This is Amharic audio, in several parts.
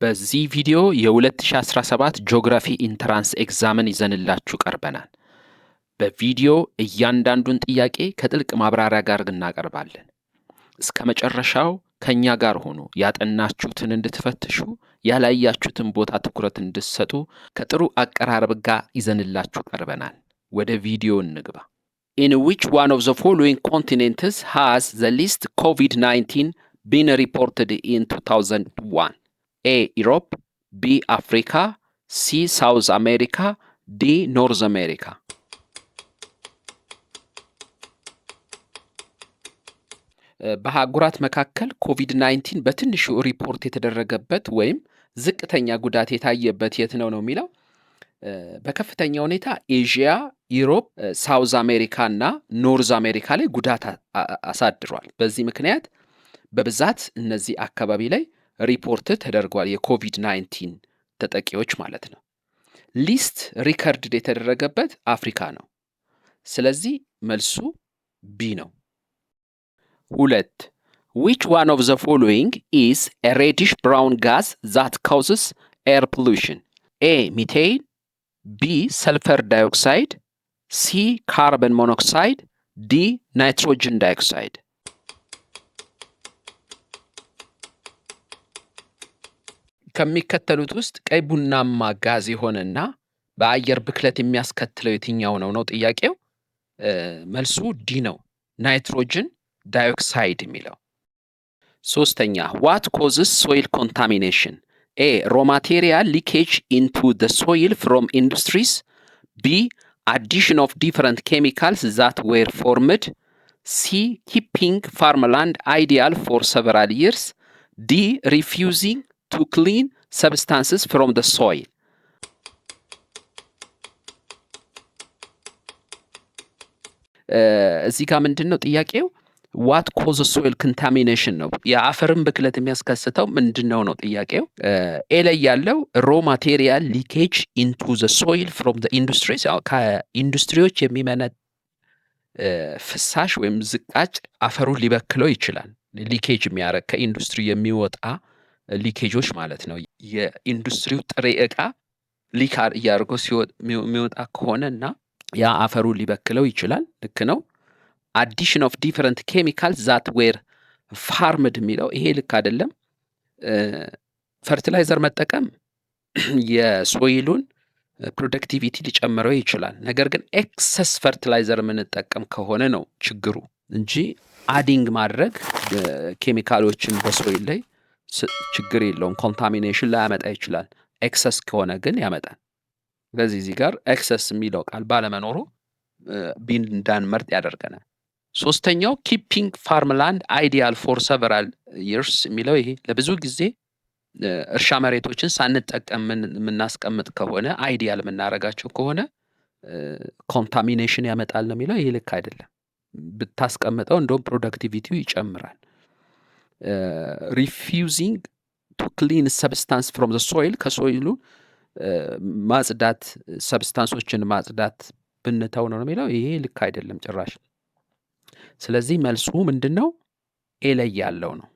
በዚህ ቪዲዮ የ2017 ጂኦግራፊ ኢንትራንስ ኤግዛምን ይዘንላችሁ ቀርበናል። በቪዲዮ እያንዳንዱን ጥያቄ ከጥልቅ ማብራሪያ ጋር እናቀርባለን። እስከ መጨረሻው ከኛ ጋር ሆኖ ያጠናችሁትን እንድትፈትሹ፣ ያላያችሁትን ቦታ ትኩረት እንድትሰጡ ከጥሩ አቀራረብ ጋር ይዘንላችሁ ቀርበናል። ወደ ቪዲዮ እንግባ። In which one of the following continents has the least COVID-19 been reported in 2001? A. Europe, B. Africa, C. South America, D. North America. በአህጉራት መካከል ኮቪድ-19 በትንሹ ሪፖርት የተደረገበት ወይም ዝቅተኛ ጉዳት የታየበት የት ነው የሚለው በከፍተኛ ሁኔታ ኤዥያ፣ ዩሮፕ፣ ሳውዝ አሜሪካ እና ኖርዝ አሜሪካ ላይ ጉዳት አሳድሯል። በዚህ ምክንያት በብዛት እነዚህ አካባቢ ላይ ሪፖርት ተደርጓል፣ የኮቪድ-19 ተጠቂዎች ማለት ነው። ሊስት ሪከርድ የተደረገበት አፍሪካ ነው። ስለዚህ መልሱ ቢ ነው። 2. Which one of the following is a reddish brown gas that causes air pollution? A. Methane, B. Sulfur dioxide, C. Carbon monoxide, D. Nitrogen dioxide. ከሚከተሉት ውስጥ ቀይ ቡናማ ጋዝ የሆነና በአየር ብክለት የሚያስከትለው የትኛው ነው ጥያቄው። መልሱ ዲ ነው፣ ናይትሮጅን ዳይኦክሳይድ የሚለው። 3ኛ what causes soil contamination? A. raw material leakage into the soil from industries, B. addition of different chemicals that were formed, C. keeping farmland ideal for several years, D. refusing to clean substances from the soil. እዚህ ጋር ምንድን ነው ጥያቄው? ዋት ኮዝ ሶይል ኮንታሚኔሽን ነው። የአፈርን ብክለት የሚያስከስተው ምንድን ነው ጥያቄው። ኤ ላይ ያለው ሮ ማቴሪያል ሊኬጅ ኢንቱ ዘ ሶይል ፍሮም ዘ ኢንዱስትሪስ፣ ከኢንዱስትሪዎች የሚመነጭ ፍሳሽ ወይም ዝቃጭ አፈሩን ሊበክለው ይችላል። ሊኬጅ የሚያደርግ ከኢንዱስትሪ የሚወጣ ሊኬጆች ማለት ነው። የኢንዱስትሪው ጥሬ ዕቃ ሊክ እያደርገው የሚወጣ ከሆነ እና ያ አፈሩን ሊበክለው ይችላል። ልክ ነው። አዲሽን ኦፍ ዲፈረንት ኬሚካልስ ዛት ዌር ፋርምድ የሚለው ይሄ ልክ አይደለም። ፈርቲላይዘር መጠቀም የሶይሉን ፕሮዳክቲቪቲ ሊጨምረው ይችላል። ነገር ግን ኤክሰስ ፈርቲላይዘር የምንጠቀም ከሆነ ነው ችግሩ እንጂ አዲንግ ማድረግ ኬሚካሎችን በሶይል ላይ ችግር የለውም። ኮንታሚኔሽን ላያመጣ ይችላል። ኤክሰስ ከሆነ ግን ያመጣል። ስለዚህ እዚህ ጋር ኤክሰስ የሚለው ቃል ባለመኖሩ ቢን እንዳንመርጥ ያደርገናል። 3ኛው ኪፒንግ ፋርምላንድ አይዲያል ፎር ሰቨራል ይርስ የሚለው ይሄ ለብዙ ጊዜ እርሻ መሬቶችን ሳንጠቀም የምናስቀምጥ ከሆነ አይዲያል የምናደርጋቸው ከሆነ ኮንታሚኔሽን ያመጣል ነው የሚለው። ይሄ ልክ አይደለም። ብታስቀምጠው እንደውም ፕሮዳክቲቪቲው ይጨምራል። ሪፊውዚንግ ቱ ክሊን ሰብስታንስ ፍሮም ዘ ሶይል፣ ከሶይሉ ማጽዳት ሰብስታንሶችን ማጽዳት ብንተው ነው የሚለው። ይሄ ልክ አይደለም ጭራሽ። ስለዚህ መልሱ ምንድን ነው? ኤ ላይ ያለው ነው።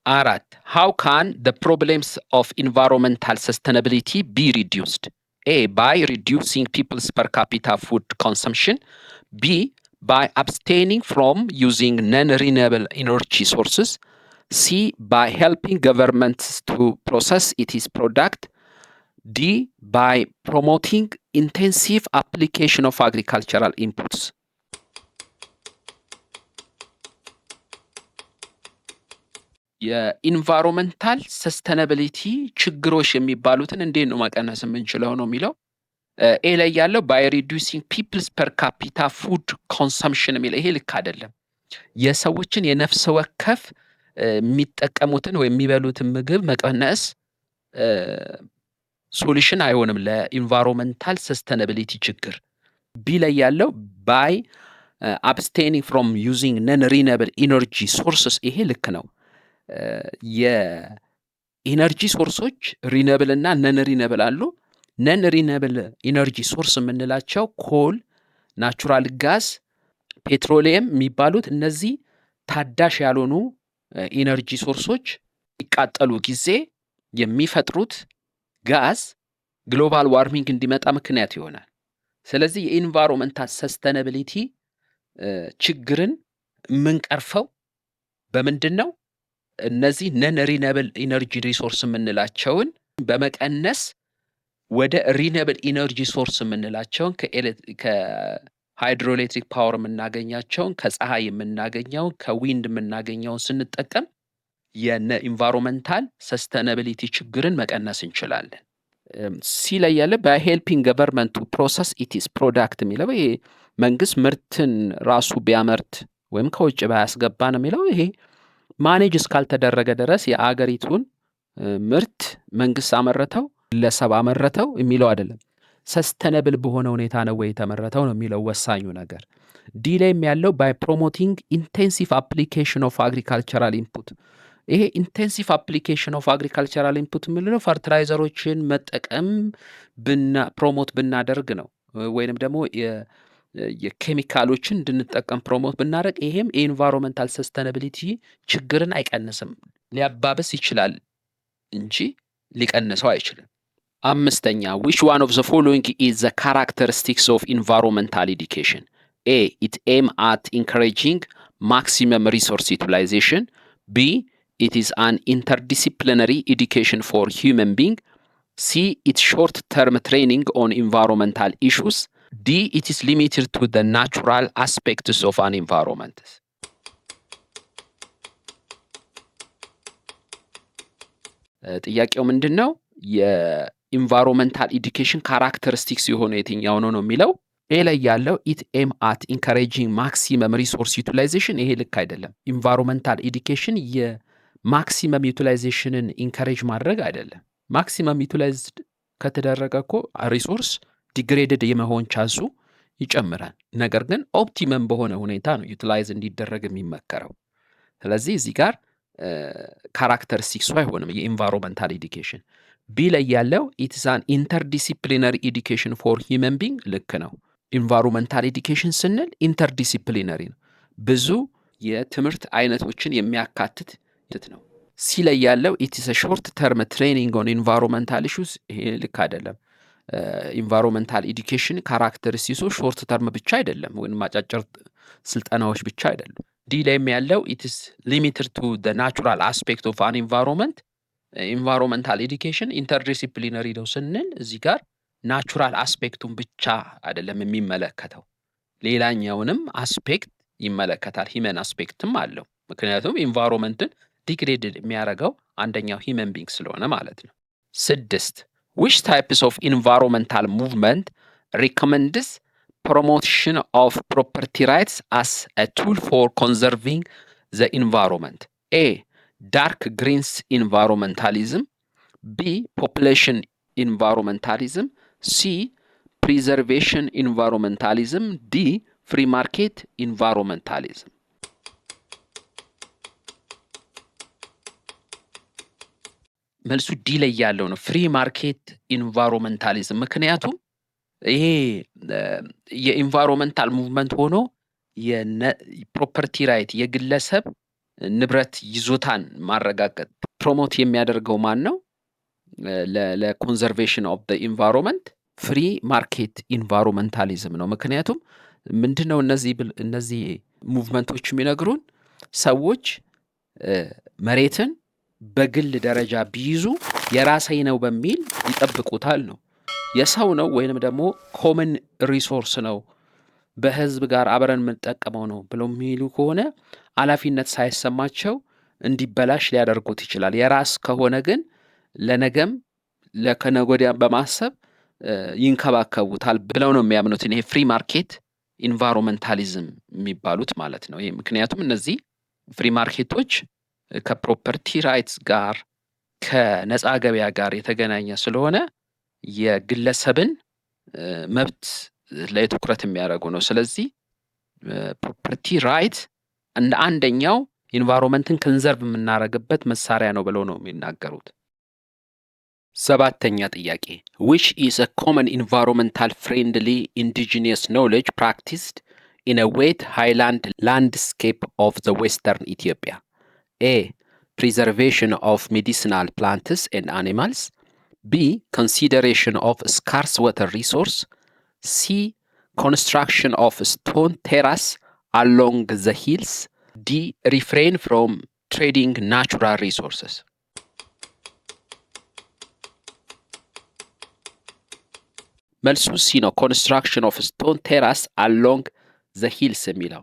4. how can the problems of environmental sustainability be reduced? A. by reducing people's per capita food consumption, B. by abstaining from using non-renewable energy sources, C. by helping governments to process its product, D. by promoting intensive application of agricultural inputs. የኢንቫይሮንመንታል ሰስተናቢሊቲ ችግሮች የሚባሉትን እንዴት ነው መቀነስ የምንችለው ነው የሚለው። ኤ ላይ ያለው ባይ ሪዱሲንግ ፒፕልስ ፐር ካፒታ ፉድ ኮንሰምፕሽን የሚለው ይሄ ልክ አይደለም። የሰዎችን የነፍስ ወከፍ የሚጠቀሙትን ወይም የሚበሉትን ምግብ መቀነስ ሶሉሽን አይሆንም ለኢንቫይሮንመንታል ሰስተናቢሊቲ ችግር። ቢ ላይ ያለው ባይ አብስቴኒንግ ፍሮም ዩዚንግ ነን ሪነብል ኢነርጂ ሶርስስ ይሄ ልክ ነው። የኢነርጂ ሶርሶች ሪነብል እና ነን ሪነብል አሉ። ነን ሪነብል ኢነርጂ ሶርስ የምንላቸው ኮል፣ ናቹራል ጋዝ፣ ፔትሮሊየም የሚባሉት እነዚህ ታዳሽ ያልሆኑ ኢነርጂ ሶርሶች ይቃጠሉ ጊዜ የሚፈጥሩት ጋዝ ግሎባል ዋርሚንግ እንዲመጣ ምክንያት ይሆናል። ስለዚህ የኢንቫይሮንመንታል ሰስተናቢሊቲ ችግርን የምንቀርፈው በምንድን ነው? እነዚህ ነን ሪነብል ኢነርጂ ሪሶርስ የምንላቸውን በመቀነስ ወደ ሪነብል ኢነርጂ ሶርስ የምንላቸውን ከሃይድሮኤሌክትሪክ ፓወር የምናገኛቸውን፣ ከፀሐይ የምናገኘውን፣ ከዊንድ የምናገኘውን ስንጠቀም የኢንቫይሮንመንታል ሰስተናቢሊቲ ችግርን መቀነስ እንችላለን። ሲ ላይ ያለ በሄልፒንግ ገቨርንመንት ቱ ፕሮሰስ ኢትስ ፕሮዳክት የሚለው ይሄ መንግስት ምርትን ራሱ ቢያመርት ወይም ከውጭ ባያስገባ ነው የሚለው። ይሄ ማኔጅ እስካልተደረገ ድረስ የአገሪቱን ምርት መንግስት አመረተው ግለሰብ አመረተው የሚለው አይደለም። ሰስተነብል በሆነ ሁኔታ ነው ወይ የተመረተው ነው የሚለው ወሳኙ ነገር። ዲ ላይም ያለው ባይ ፕሮሞቲንግ ኢንቴንሲቭ አፕሊኬሽን ኦፍ አግሪካልቸራል ኢንፑት። ይሄ ኢንቴንሲቭ አፕሊኬሽን ኦፍ አግሪካልቸራል ኢንፑት የምንለው ፈርቲላይዘሮችን መጠቀም ፕሮሞት ብናደርግ ነው፣ ወይንም ደግሞ የኬሚካሎችን እንድንጠቀም ፕሮሞት ብናደርግ፣ ይሄም የኢንቫይሮንመንታል ሰስተናቢሊቲ ችግርን አይቀንስም፣ ሊያባብስ ይችላል እንጂ ሊቀንሰው አይችልም። አምስተኛ which one of the following is the characteristics of environmental education? A. It aim at encouraging maximum resource utilization. B. It is an interdisciplinary education for human being. C. It's short-term training on environmental issues. D. It is limited to the natural aspects of an environment. ጥያቄው ምንድን ነው? የኢንቫይሮንመንታል ኤዱኬሽን ካራክተሪስቲክስ የሆነ የትኛው ነው የሚለው። ኤ ላይ ያለው ኢት ኤም አት ኢንካሬጂንግ ማክሲመም ሪሶርስ ዩቲላይዜሽን፣ ይሄ ልክ አይደለም። ኢንቫይሮንመንታል ኤዱኬሽን የማክሲመም ዩቲላይዜሽንን ኢንካሬጅ ማድረግ አይደለም። ማክሲመም ዩቲላይዝድ ከተደረገ እኮ ሪሶርስ ዲግሬድድ የመሆን ቻንሱ ይጨምራል። ነገር ግን ኦፕቲመም በሆነ ሁኔታ ነው ዩቲላይዝ እንዲደረግ የሚመከረው። ስለዚህ እዚህ ጋር ካራክተሪስቲክሱ አይሆንም የኢንቫይሮንመንታል ኤዱኬሽን። ቢ ላይ ያለው ኢትስ አን ኢንተርዲሲፕሊነሪ ኤዱኬሽን ፎር ሂውመን ቢንግ፣ ልክ ነው። ኢንቫይሮንመንታል ኤዱኬሽን ስንል ኢንተርዲሲፕሊነሪ ነው፣ ብዙ የትምህርት አይነቶችን የሚያካትት ነው። ሲ ላይ ያለው ኢትስ ሾርት ተርም ትሬኒንግ ኦን ኢንቫይሮንመንታል ኢሹስ፣ ይሄ ልክ አይደለም። ኢንቫይሮንመንታል ኤዱኬሽን ካራክተሪስቲክሱ ሾርት ተርም ብቻ አይደለም፣ ወይም አጫጭር ስልጠናዎች ብቻ አይደሉም። ዲ ላይም ያለው ኢትስ ሊሚትድ ቱ ዘ ናቹራል አስፔክት ኦፍ አን ኢንቫይሮንመንት። ኢንቫይሮንመንታል ኤዱኬሽን ኢንተርዲሲፕሊነሪ ነው ስንል እዚህ ጋር ናቹራል አስፔክቱን ብቻ አይደለም የሚመለከተው፣ ሌላኛውንም አስፔክት ይመለከታል። ሂመን አስፔክትም አለው፣ ምክንያቱም ኢንቫይሮንመንትን ዲግሬድድ የሚያደርገው አንደኛው ሂመን ቢንግ ስለሆነ ማለት ነው። 6 which types of environmental movement recommends promotion of property rights as a tool for conserving the environment? A. Dark greens environmentalism. B. Population environmentalism. C. Preservation environmentalism. D. Free market environmentalism. መልሱ ዲ ላይ ያለው ነው፣ ፍሪ ማርኬት ኢንቫይሮንመንታሊዝም። ምክንያቱም ይሄ የኢንቫይሮንመንታል ሙቭመንት ሆኖ የፕሮፐርቲ ራይት የግለሰብ ንብረት ይዞታን ማረጋገጥ ፕሮሞት የሚያደርገው ማን ነው? ለኮንዘርቬሽን ኦፍ ዘ ኢንቫይሮንመንት ፍሪ ማርኬት ኢንቫይሮንመንታሊዝም ነው። ምክንያቱም ምንድነው እነዚህ ሙቭመንቶች የሚነግሩን ሰዎች መሬትን በግል ደረጃ ቢይዙ የራሴ ነው በሚል ይጠብቁታል ነው። የሰው ነው ወይንም ደግሞ ኮመን ሪሶርስ ነው በህዝብ ጋር አብረን የምንጠቀመው ነው ብለው የሚሉ ከሆነ ኃላፊነት ሳይሰማቸው እንዲበላሽ ሊያደርጉት ይችላል። የራስ ከሆነ ግን ለነገም ለከነገ ወዲያም በማሰብ ይንከባከቡታል ብለው ነው የሚያምኑት። ይሄ ፍሪ ማርኬት ኢንቫይሮንመንታሊዝም የሚባሉት ማለት ነው። ይሄ ምክንያቱም እነዚህ ፍሪ ማርኬቶች ከፕሮፐርቲ ራይትስ ጋር ከነፃ ገበያ ጋር የተገናኘ ስለሆነ የግለሰብን መብት ላይ ትኩረት የሚያደርጉ ነው። ስለዚህ ፕሮፐርቲ ራይት እንደ አንደኛው ኢንቫይሮንመንትን ኮንዘርቭ የምናደርግበት መሳሪያ ነው ብለው ነው የሚናገሩት። 7ኛ ጥያቄ which is a common environmental friendly indigenous knowledge practiced in a wet highland landscape of the western Ethiopia? A. preservation of medicinal plants and animals, B. consideration of scarce water resource, C. construction of stone terrace along the hills, D. refrain from trading natural resources. መልሱ ሲ ነው። ኮንስትራክሽን ኦፍ ስቶን ቴራስ አሎንግ ዘ ሂልስ የሚለው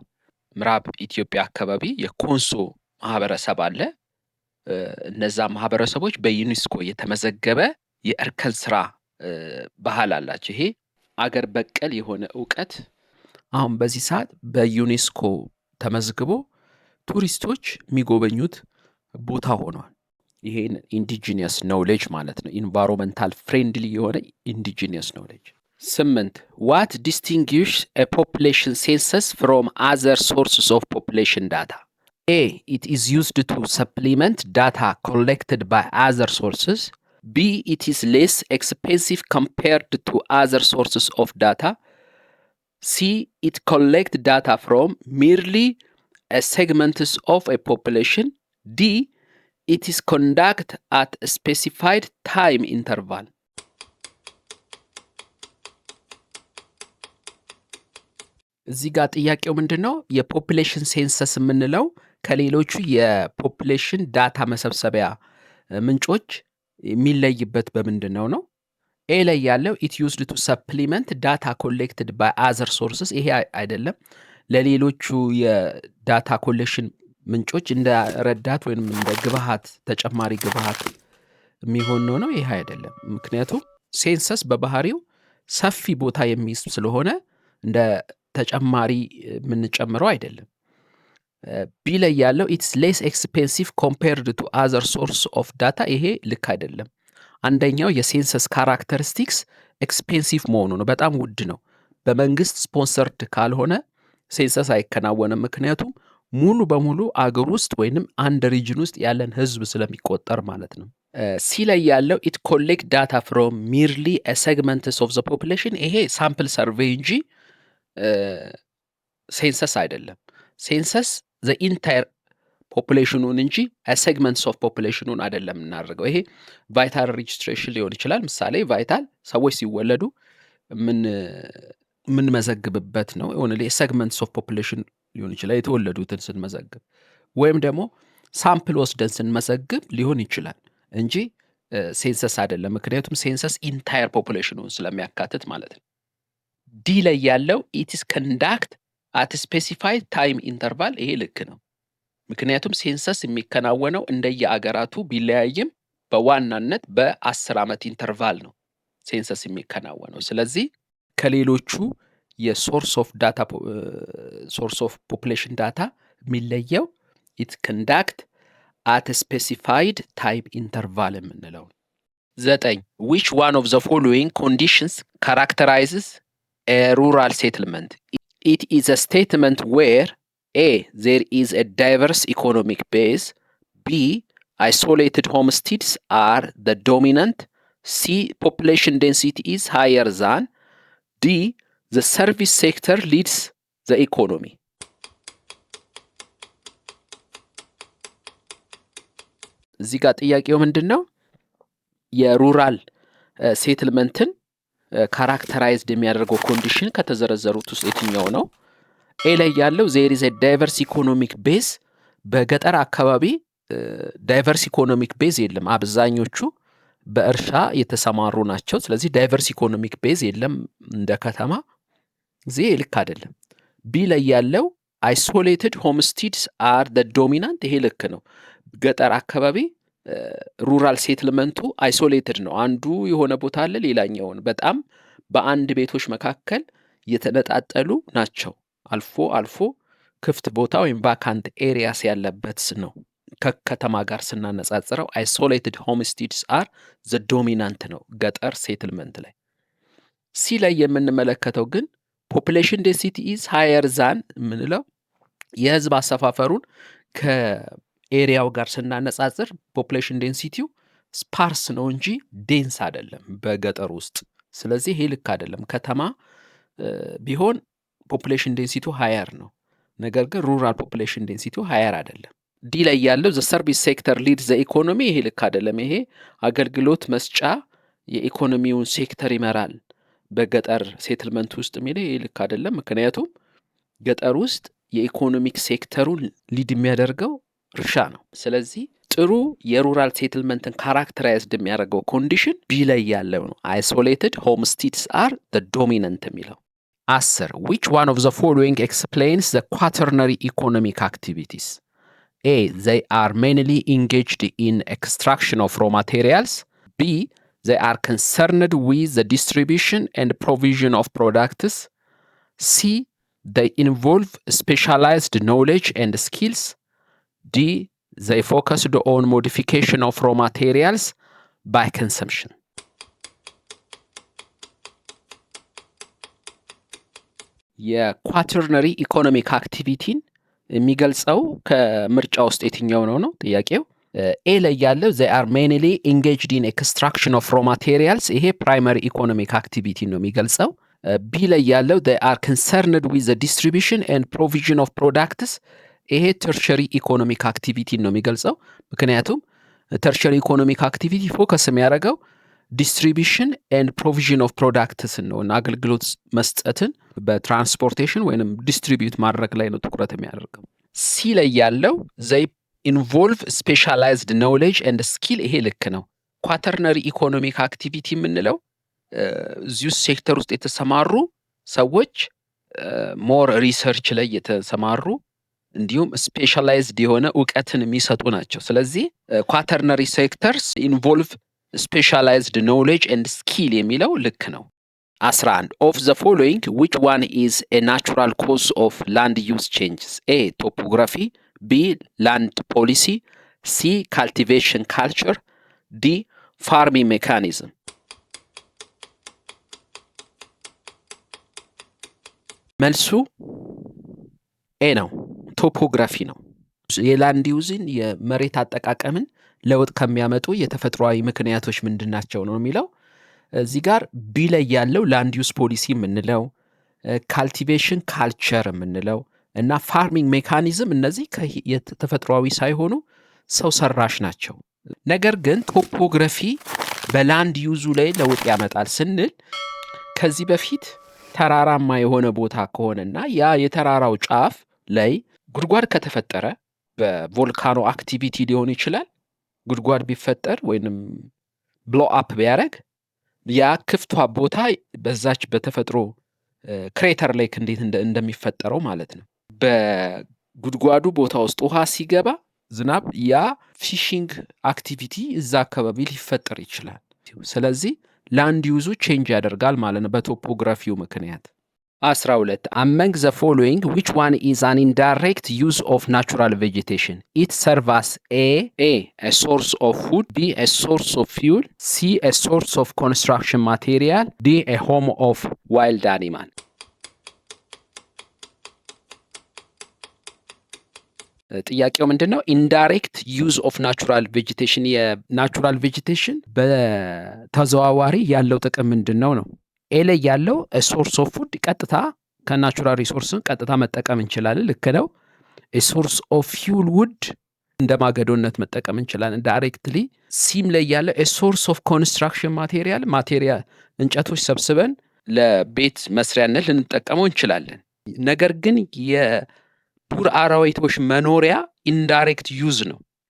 ምዕራብ ኢትዮጵያ አካባቢ የኮንሶ ማህበረሰብ አለ። እነዛ ማህበረሰቦች በዩኔስኮ የተመዘገበ የእርከን ስራ ባህል አላቸው። ይሄ አገር በቀል የሆነ እውቀት አሁን በዚህ ሰዓት በዩኔስኮ ተመዝግቦ ቱሪስቶች የሚጎበኙት ቦታ ሆኗል። ይሄን ኢንዲጂኒየስ ኖውሌጅ ማለት ነው። ኢንቫይሮንመንታል ፍሬንድሊ የሆነ ኢንዲጂኒየስ ኖውሌጅ። 8 ዋት ዲስቲንጉሽ ኤ ፖፑሌሽን ሴንሰስ ፍሮም አዘር ሶርስስ ኦፍ ፖፑሌሽን ዳታ? ኤ ኢት ኢዝ ዩዝድ ቱ ሰፕሊመንት ዳታ ኮሌክትድ ባይ አዘር ሶርስስ። ቢ ኢት ኢዝ ሌስ ኤክስፔንሲቭ ኮምፔርድ ቱ አዘር ሶርስስ ኦፍ ዳታ። ሲ ኢት ኮሌክት ዳታ ፍሮም ሚርሊ ሴግመንትስ ኦፍ ኤ ፖፑሌሽን። ዲ it is conduct at a specified time interval. እዚህ ጋር ጥያቄው ምንድነው? የፖፑሌሽን ሴንሰስ የምንለው ከሌሎቹ የፖፑሌሽን ዳታ መሰብሰቢያ ምንጮች የሚለይበት በምንድነው ነው? ኤ ላይ ያለው it used to supplement data collected by other sources ይሄ አይደለም። ለሌሎቹ የዳታ ኮሌክሽን ምንጮች እንደ ረዳት ወይም እንደ ግብአት ተጨማሪ ግብአት የሚሆን ነው። ይሄ አይደለም። ምክንያቱም ሴንሰስ በባህሪው ሰፊ ቦታ የሚይዝ ስለሆነ እንደ ተጨማሪ የምንጨምረው አይደለም። ቢ ላይ ያለው ኢትስ ሌስ ኤክስፔንሲቭ ኮምፔርድ ቱ አዘር ሶርስ ኦፍ ዳታ ይሄ ልክ አይደለም። አንደኛው የሴንሰስ ካራክተሪስቲክስ ኤክስፔንሲቭ መሆኑ ነው። በጣም ውድ ነው። በመንግስት ስፖንሰርድ ካልሆነ ሴንሰስ አይከናወንም። ምክንያቱም ሙሉ በሙሉ አገር ውስጥ ወይንም አንድ ሪጅን ውስጥ ያለን ህዝብ ስለሚቆጠር ማለት ነው። ሲ ላይ ያለው ኢት ኮሌክት ዳታ ፍሮም ሚርሊ ሴግመንትስ ኦፍ ዘ ፖፑሌሽን ይሄ ሳምፕል ሰርቬይ እንጂ ሴንሰስ አይደለም። ሴንሰስ ዘ ኢንታየር ፖፑሌሽኑን እንጂ ሴግመንትስ ኦፍ ፖፑሌሽኑን አይደለም እናደርገው። ይሄ ቫይታል ሬጅስትሬሽን ሊሆን ይችላል። ምሳሌ ቫይታል ሰዎች ሲወለዱ ምን መዘግብበት ነው። የሆነ ሴግመንትስ ኦፍ ፖፑሌሽን ሊሆን ይችላል የተወለዱትን ስንመዘግብ፣ ወይም ደግሞ ሳምፕል ወስደን ስንመዘግብ ሊሆን ይችላል እንጂ ሴንሰስ አይደለም። ምክንያቱም ሴንሰስ ኢንታየር ፖፑሌሽኑን ስለሚያካትት ማለት ነው። ዲ ላይ ያለው ኢት ኢዝ ኮንዳክት አት ስፔሲፋይድ ታይም ኢንተርቫል ይሄ ልክ ነው። ምክንያቱም ሴንሰስ የሚከናወነው እንደየአገራቱ ቢለያይም በዋናነት በ10 ዓመት ኢንተርቫል ነው ሴንሰስ የሚከናወነው። ስለዚህ ከሌሎቹ የሶርስ ኦፍ ዳታ ሶርስ ኦፍ ፖፑሌሽን ዳታ የሚለየው ኢት ኮንዳክት አት ስፔሲፋይድ ታይም ኢንተርቫል የምንለው። 9 which one of the following conditions characterizes a rural settlement? It is a statement where A. there is a diverse economic base. B. isolated homesteads are the dominant. C. population density is higher than. D. the service sector leads the economy. እዚህ ጋር ጥያቄው ምንድን ነው? የሩራል ሴትልመንትን ካራክተራይዝድ የሚያደርገው ኮንዲሽን ከተዘረዘሩት ውስጥ የትኛው ነው? ኤ ላይ ያለው ዜር ኢዝ ዳይቨርስ ኢኮኖሚክ ቤዝ። በገጠር አካባቢ ዳይቨርስ ኢኮኖሚክ ቤዝ የለም። አብዛኞቹ በእርሻ የተሰማሩ ናቸው። ስለዚህ ዳይቨርስ ኢኮኖሚክ ቤዝ የለም እንደ ከተማ። እዚህ ልክ አይደለም። ቢ ላይ ያለው አይሶሌትድ ሆምስቲድስ አር ደ ዶሚናንት ይሄ ልክ ነው። ገጠር አካባቢ ሩራል ሴትልመንቱ አይሶሌትድ ነው። አንዱ የሆነ ቦታ አለ፣ ሌላኛውን በጣም በአንድ ቤቶች መካከል የተነጣጠሉ ናቸው። አልፎ አልፎ ክፍት ቦታ ወይም ቫካንት ኤሪያስ ያለበት ነው። ከከተማ ጋር ስናነጻጽረው አይሶሌትድ ሆምስቲድስ አር ዘ ዶሚናንት ነው ገጠር ሴትልመንት ላይ። ሲ ላይ የምንመለከተው ግን ፖፑሌሽን ዴንሲቲ ኢዝ ሃየር ዛን የምንለው የህዝብ አሰፋፈሩን ከኤሪያው ጋር ስናነጻጽር ፖፑሌሽን ዴንሲቲው ስፓርስ ነው እንጂ ዴንስ አይደለም በገጠር ውስጥ። ስለዚህ ይሄ ልክ አይደለም። ከተማ ቢሆን ፖፑሌሽን ዴንሲቲው ሃየር ነው፣ ነገር ግን ሩራል ፖፑሌሽን ዴንሲቲው ሃየር አይደለም። ዲ ላይ ያለው ዘ ሰርቪስ ሴክተር ሊድ ዘ ኢኮኖሚ፣ ይሄ ልክ አይደለም። ይሄ አገልግሎት መስጫ የኢኮኖሚውን ሴክተር ይመራል በገጠር ሴትልመንት ውስጥ የሚለው ይሄ ልክ አይደለም። ምክንያቱም ገጠር ውስጥ የኢኮኖሚክ ሴክተሩን ሊድ የሚያደርገው እርሻ ነው። ስለዚህ ጥሩ የሩራል ሴትልመንትን ካራክተራይዝድ የሚያደርገው ኮንዲሽን ቢ ላይ ያለው ነው። አይሶሌትድ ሆምስቲድስ አር ዘ ዶሚናንት የሚለው 10 which one of the following explains the quaternary economic activities? A. They are mainly engaged in extraction of raw materials. B. They are concerned with the distribution and provision of products. C. They involve specialized knowledge and skills. D. They focused on modification of raw materials by consumption. የኳተርነሪ ኢኮኖሚክ አክቲቪቲን የሚገልጸው ከምርጫ ውስጥ የትኛው ነው ጥያቄው። ኤ ላይ ያለው they are mainly engaged in extraction of raw materials፣ ይሄ ፕራይመሪ ኢኮኖሚክ አክቲቪቲ ነው የሚገልጸው። ቢ ላይ ያለው they are concerned with the distribution and provision of products፣ ይሄ ተርሸሪ ኢኮኖሚክ አክቲቪቲ ነው የሚገልጸው። ምክንያቱም ተርሸሪ ኢኮኖሚክ አክቲቪቲ ፎከስ የሚያደርገው ዲስትሪቢሽን ኤንድ ፕሮቪዥን ኦፍ ፕሮዳክትስን ነው እና አገልግሎት መስጠትን በትራንስፖርቴሽን ወይንም ዲስትሪቢዩት ማድረግ ላይ ነው ትኩረት የሚያደርገው። ሲ ላይ ያለው ዘይ ኢንቮልቭ ስፔሻላይዝድ ኖሌጅ ኤንድ ስኪል፣ ይሄ ልክ ነው። ኳተርነሪ ኢኮኖሚክ አክቲቪቲ የምንለው እዚሁ ሴክተር ውስጥ የተሰማሩ ሰዎች ሞር ሪሰርች ላይ የተሰማሩ እንዲሁም ስፔሻላይዝድ የሆነ እውቀትን የሚሰጡ ናቸው። ስለዚህ ኳተርነሪ ሴክተርስ ኢንቮልቭ specialized knowledge and skill የሚለው ልክ ነው። 11 of the following which one is a natural cause of land use changes? A. topography. B. land policy. C. cultivation culture. D. farming mechanism. መልሱ ኤ ነው፣ ቶፖግራፊ ነው። የላንድ ዩዝን የመሬት አጠቃቀምን ለውጥ ከሚያመጡ የተፈጥሯዊ ምክንያቶች ምንድናቸው ነው የሚለው። እዚህ ጋር ቢ ላይ ያለው ላንድ ዩዝ ፖሊሲ የምንለው፣ ካልቲቬሽን ካልቸር የምንለው እና ፋርሚንግ ሜካኒዝም እነዚህ የተፈጥሯዊ ሳይሆኑ ሰው ሰራሽ ናቸው። ነገር ግን ቶፖግራፊ በላንድ ዩዙ ላይ ለውጥ ያመጣል ስንል ከዚህ በፊት ተራራማ የሆነ ቦታ ከሆነና ያ የተራራው ጫፍ ላይ ጉድጓድ ከተፈጠረ በቮልካኖ አክቲቪቲ ሊሆን ይችላል። ጉድጓድ ቢፈጠር ወይንም ብሎ አፕ ቢያደርግ ያ ክፍቷ ቦታ በዛች በተፈጥሮ ክሬተር ሌክ እንዴት እንደሚፈጠረው ማለት ነው። በጉድጓዱ ቦታ ውስጥ ውሃ ሲገባ ዝናብ፣ ያ ፊሽንግ አክቲቪቲ እዛ አካባቢ ሊፈጠር ይችላል። ስለዚህ ላንድ ዩዙ ቼንጅ ያደርጋል ማለት ነው በቶፖግራፊው ምክንያት። 12 among the following which one is an indirect use of natural vegetation? It serves as a source of food. B. a source of fuel. C. a source of construction material. D. a home of wild animal. ጥያቄው ምንድነው? ኢንዳይሬክት ዩዝ ኦፍ ናቹራል ቬጂቴሽን፣ የናቹራል ቬጂቴሽን በተዘዋዋሪ ያለው ጥቅም ምንድነው ነው። ኤ ላይ ያለው ሶርስ ኦፍ ፉድ፣ ቀጥታ ከናቹራል ሪሶርስን ቀጥታ መጠቀም እንችላለን፣ ልክ ነው። ሶርስ ኦፍ ፊውል ውድ እንደ ማገዶነት መጠቀም እንችላለን ዳይሬክትሊ። ሲም ላይ ያለው ሶርስ ኦፍ ኮንስትራክሽን ማቴሪያል እንጨቶች ሰብስበን ለቤት መስሪያነት ልንጠቀመው እንችላለን። ነገር ግን የዱር አራዊቶች መኖሪያ ኢንዳይሬክት ዩዝ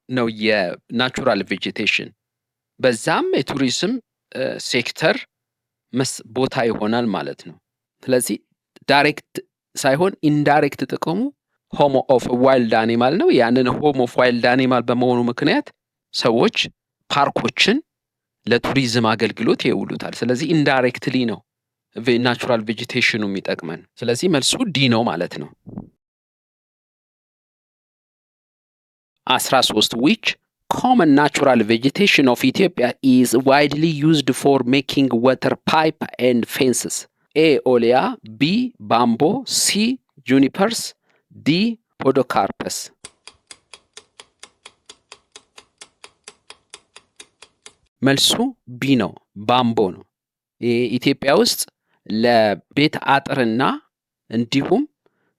ነው የናቹራል ቬጂቴሽን። በዛም የቱሪዝም ሴክተር ቦታ ይሆናል ማለት ነው። ስለዚህ ዳይሬክት ሳይሆን ኢንዳይሬክት ጥቅሙ ሆም ኦፍ ዋይልድ አኒማል ነው። ያንን ሆም ኦፍ ዋይልድ አኒማል በመሆኑ ምክንያት ሰዎች ፓርኮችን ለቱሪዝም አገልግሎት ይውሉታል። ስለዚህ ኢንዳይሬክትሊ ነው ናቹራል ቬጂቴሽኑ የሚጠቅመን። ስለዚህ መልሱ ዲ ነው ማለት ነው። 13 which common natural vegetation of Ethiopia is widely used for making water pipe and fences? A. olea. B. bamboo. C. junipers. D. podocarpus. መልሱ ቢ ነው፣ ባምቦ ነው። ኢትዮጵያ ውስጥ ለቤት አጥርና እንዲሁም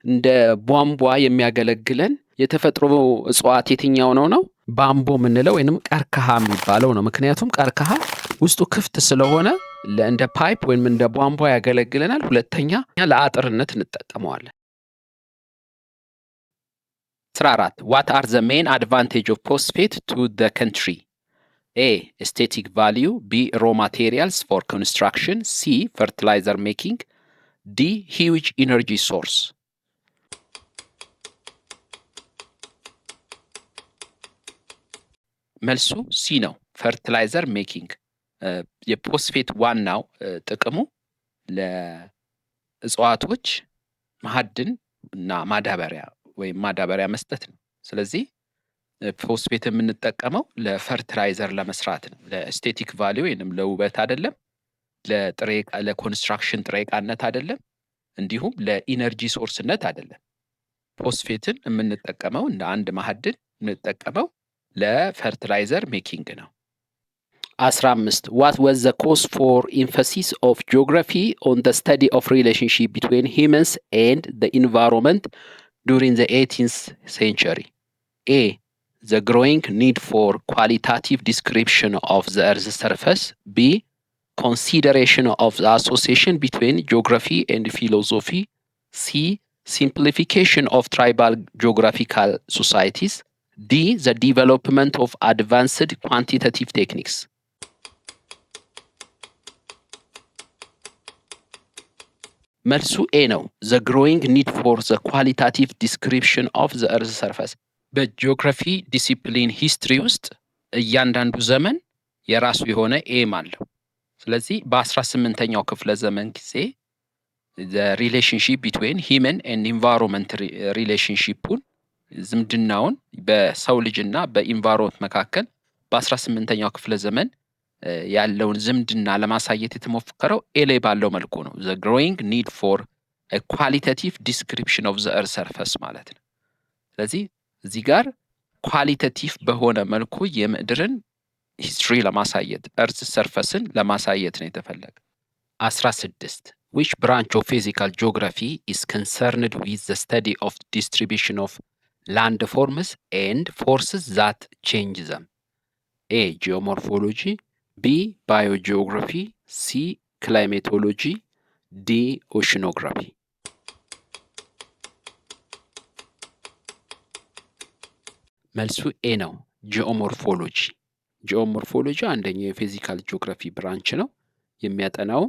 እንደ ቧንቧ የሚያገለግለን የተፈጥሮ እጽዋት የትኛው ነው? ባምቦ የምንለው ወይንም ቀርከሃ የሚባለው ነው። ምክንያቱም ቀርከሃ ውስጡ ክፍት ስለሆነ እንደ ፓይፕ ወይም እንደ ቧንቧ ያገለግለናል። ሁለተኛ ለአጥርነት እንጠቀመዋለን። 14 What are the main advantage of phosphate to the country? A. Aesthetic value. B. Raw materials for construction. C. Fertilizer making. D. Huge energy source. መልሱ ሲ ነው። ፈርቲላይዘር ሜኪንግ። የፎስፌት ዋናው ጥቅሙ ለእጽዋቶች ማዕድን እና ማዳበሪያ መስጠት ነው። ስለዚህ ፎስፌት የምንጠቀመው ለፈርቲላይዘር ለመስራት ነው። ለኤስቴቲክ ቫልዩ ወይንም ለውበት አይደለም። ለኮንስትራክሽን ጥሬ ዕቃነት አይደለም። እንዲሁም ለኢነርጂ ሶርስነት አይደለም። ፎስፌትን የምንጠቀመው እንደ አንድ ማዕድን የምንጠቀመው ለፈርቲላይዘር ሜኪንግ ነው። 15 What was the cause for emphasis of geography on the study of relationship between humans and the environment during the 18th century? A. The growing need for qualitative description of the Earth's surface. B. Consideration of the association between geography and philosophy. C. Simplification of tribal geographical societies. D. The development of advanced quantitative techniques. መልሱ ኤ ነው። The growing need for the qualitative description of the Earth's surface. በጂኦግራፊ ዲሲፕሊን ሂስትሪ ውስጥ እያንዳንዱ ዘመን የራሱ የሆነ ኤም አለው። ስለዚህ በ18ኛው ክፍለ ዘመን ጊዜ the relationship between human and environment ሪሌሽንሺፑን ዝምድናውን በሰው ልጅና በኢንቫይሮንመንት መካከል በ18ኛው ክፍለ ዘመን ያለውን ዝምድና ለማሳየት የተሞከረው ኤ ላይ ባለው መልኩ ነው። the growing need for a qualitative description of the earth surface ማለት ነው። ስለዚህ እዚህ ጋር ኳሊቴቲቭ በሆነ መልኩ የምድርን ሂስትሪ ለማሳየት እርዝ ሰርፈስን ለማሳየት ነው የተፈለገ። 16 Which branch of physical geography is concerned with the study of distribution of landforms and forces that change them? A. Geomorphology. B. Biogeography. C. Climatology. D. Oceanography. መልሱ ኤ ነው። ጂኦሞርፎሎጂ። ጂኦሞርፎሎጂ አንደኛው የፊዚካል ጂኦግራፊ ብራንች ነው። የሚያጠናው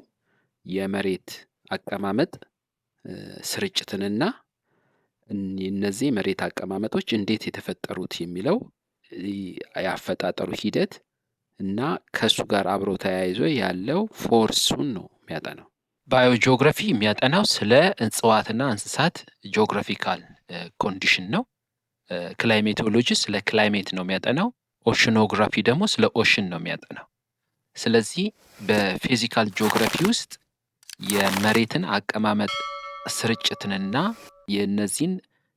የመሬት አቀማመጥ ስርጭትንና እነዚህ መሬት አቀማመጦች እንዴት የተፈጠሩት የሚለው ያፈጣጠሩ ሂደት እና ከሱ ጋር አብሮ ተያይዞ ያለው ፎርሱን ነው የሚያጠናው። ባዮጂኦግራፊ የሚያጠናው ስለ እጽዋትና እንስሳት ጂኦግራፊካል ኮንዲሽን ነው። ክላይሜቶሎጂ ስለ ክላይሜት ነው የሚያጠናው። ኦሽኖግራፊ ደግሞ ስለ ኦሽን ነው የሚያጠናው። ስለዚህ በፊዚካል ጂኦግራፊ ውስጥ የመሬትን አቀማመጥ ስርጭትንና የእነዚህን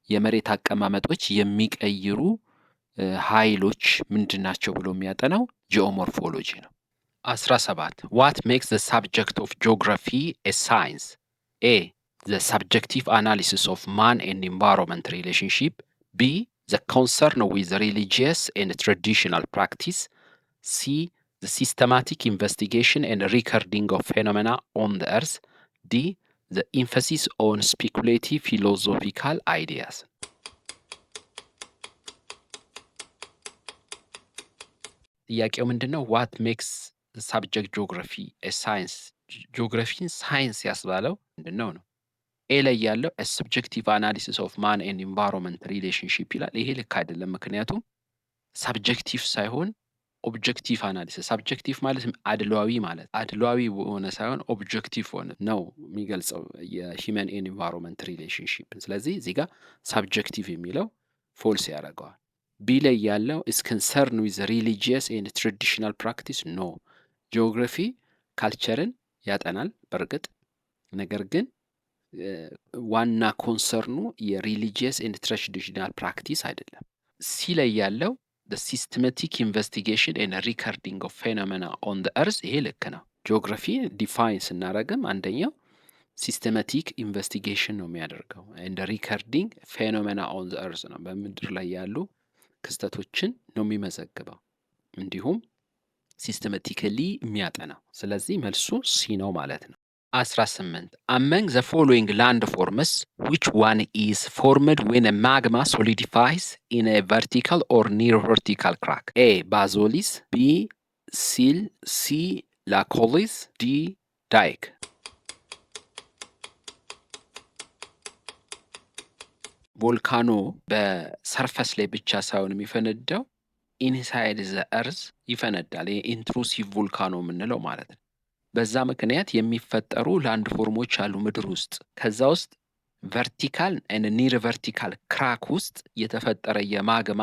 የመሬት አቀማመጦች የሚቀይሩ ኃይሎች ምንድናቸው ብሎ የሚያጠናው ጂኦሞርፎሎጂ ነው። 17 What makes the subject of geography a science? A. The subjective analysis of man and environment relationship. B. The concern with religious and traditional practice. C. The systematic investigation and recording of phenomena on the earth. D. The emphasis on speculative philosophical ideas. ጥያቄው ምንድነው? What makes the subject geography a science? ጂኦግራፊን ሳይንስ ያስባለው ምንድነው ነው? ኤ ላይ ያለው a subjective analysis of man and environment relationship ይላል። ይሄ ልክ አይደለም። ምክንያቱም ሰብጀክቲቭ ሳይሆን ኦብጀክቲቭ አናሊሲስ። ሰብጀክቲቭ ማለት አድሏዊ ማለት አድሏዊ ሆነ ሳይሆን ኦብጀክቲቭ ሆነ ነው የሚገልጸው የሂውመን ኤንድ ኢንቫይሮንመንት ሪሌሽንሺፕ። ስለዚህ እዚህ ጋር ሰብጀክቲቭ የሚለው ፎልስ ያደርገዋል። ቢ ላይ ያለው is concerned with religious and traditional practice no ጂኦግራፊ ካልቸርን ያጠናል በእርግጥ ነገር ግን ዋና ኮንሰርኑ የሪሊጂየስ ኤንድ ትራዲሽናል ፕራክቲስ አይደለም። ሲ ላይ ያለው the systematic investigation and recording of phenomena on the earth ይሄ ልክ ነው። ጂኦግራፊ ዲፋይን ስናደርግም አንደኛው ሲስተማቲክ ኢንቨስቲጌሽን ነው የሚያደርገው። እንደ ሪከርዲንግ ፌኖሜና ኦን ዘ እርዝ ነው፣ በምድር ላይ ያሉ ክስተቶችን ነው የሚመዘግበው፣ እንዲሁም ሲስተማቲካሊ የሚያጠናው። ስለዚህ መልሱ ሲ ነው ማለት ነው። 18 among the following landforms which one is formed when a magma solidifies in a vertical or near vertical crack? A. Basolis, B. Sill, C. Lacolis, D. Dike. ቮልካኖ በሰርፈስ ላይ ብቻ ሳይሆን የሚፈነዳው ኢንሳይድ ዘ እርዝ ይፈነዳል። ኢንትሩሲቭ ቮልካኖ የምንለው ማለት ነው። በዛ ምክንያት የሚፈጠሩ ላንድ ፎርሞች አሉ ምድር ውስጥ። ከዛ ውስጥ ቨርቲካል እና ኒር ቨርቲካል ክራክ ውስጥ የተፈጠረ የማግማ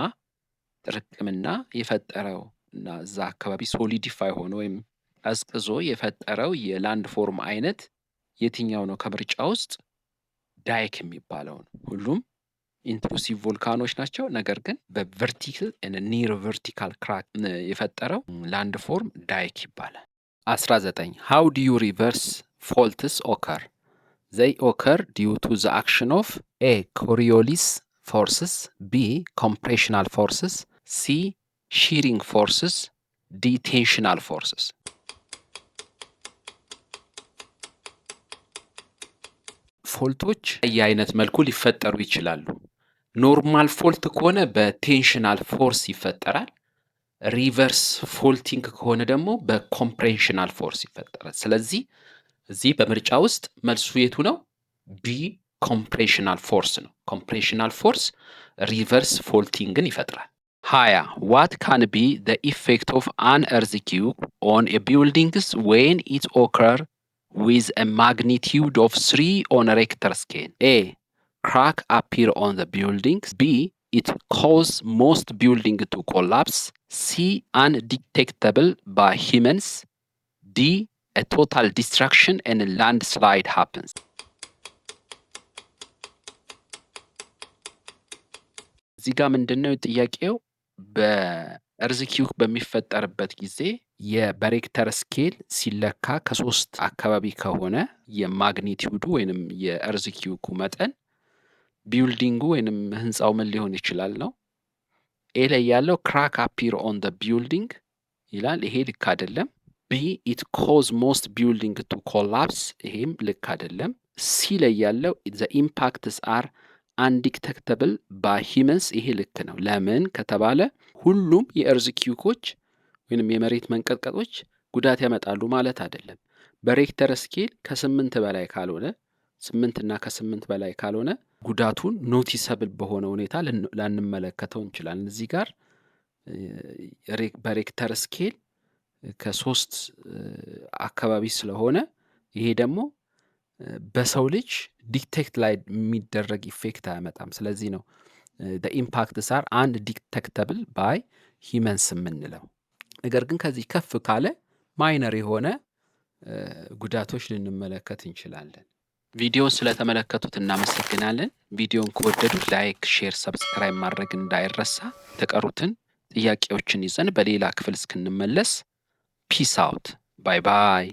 ጥርቅምና የፈጠረው እና እዛ አካባቢ ሶሊዲፋይ ሆኖ ወይም ቀዝቅዞ የፈጠረው የላንድ ፎርም አይነት የትኛው ነው? ከምርጫ ውስጥ ዳይክ የሚባለው ነው። ሁሉም ኢንትሩሲቭ ቮልካኖች ናቸው። ነገር ግን በቨርቲካል እና ኒር ቨርቲካል ክራክ የፈጠረው ላንድ ፎርም ዳይክ ይባላል። 19 how do you reverse faults occur? They occur due to the action of A. Coriolis forces, B. compressional forces, C. shearing forces, D. tensional forces. ፎልቶች የአይነት መልኩ ሊፈጠሩ ይችላሉ። ኖርማል ፎልት ከሆነ በቴንሽናል ፎርስ ይፈጠራል። ሪቨርስ ፎልቲንግ ከሆነ ደግሞ በኮምፕሬንሽናል ፎርስ ይፈጠራል። ስለዚህ እዚህ በምርጫ ውስጥ መልሱ የቱ ነው? ቢ ኮምፕሬሽናል ፎርስ ነው። ኮምፕሬሽናል ፎርስ ሪቨርስ ፎልቲንግን ይፈጥራል። 20 what can be the effect of an earthquake on a buildings when it occur with a magnitude of 3 on a Richter scale? A. crack appear on the buildings. B. it cause most building to collapse. C. undetectable by humans. D. a total destruction and a landslide happens. እዚህ ጋር ምንድነው ጥያቄው? በእርዝኪውክ በሚፈጠርበት ጊዜ በሬክተር ስኬል ሲለካ ከሶስት አካባቢ ከሆነ የማግኒቲዩዱ ወይንም የእርዝኪውኩ መጠን ቢልዲንጉ ወይንም ህንፃው ምን ሊሆን ይችላል ነው። ኤ ላይ ያለው ክራክ አፒር ኦን ደ ቢልዲንግ ይላል። ይሄ ልክ አይደለም። ቢ ኢት ኮዝ ሞስት ቢልዲንግ ቱ ኮላፕስ፣ ይሄም ልክ አይደለም። ሲ ላይ ያለው ዘ ኢምፓክትስ አር አንዲቴክተብል ባይ ሂመንስ፣ ይሄ ልክ ነው። ለምን ከተባለ ሁሉም የእርዝኪውኮች ወይንም የመሬት መንቀጥቀጦች ጉዳት ያመጣሉ ማለት አይደለም። በሬክተር ስኬል ከ8 በላይ ካልሆነ 8 እና ከ8 በላይ ካልሆነ ጉዳቱን ኖቲሰብል በሆነ ሁኔታ ላንመለከተው እንችላለን። እዚህ ጋር በሬክተር ስኬል ከ3 አካባቢ ስለሆነ ይሄ ደግሞ በሰው ልጅ ዲቴክት ላይ የሚደረግ ኢፌክት አያመጣም። ስለዚህ ነው the impacts are undetectable by humans የምንለው። ነገር ግን ከዚህ ከፍ ካለ ማይነር የሆነ ጉዳቶች ልንመለከት እንችላለን። ቪዲዮውን ስለተመለከቱት እናመሰግናለን። ቪዲዮውን ከወደዱት ላይክ፣ ሼር፣ ሰብስክራይብ ማድረግ እንዳይረሳ። የተቀሩትን ጥያቄዎችን ይዘን በሌላ ክፍል እስክንመለስ ፒስ አውት። ባይ ባይ።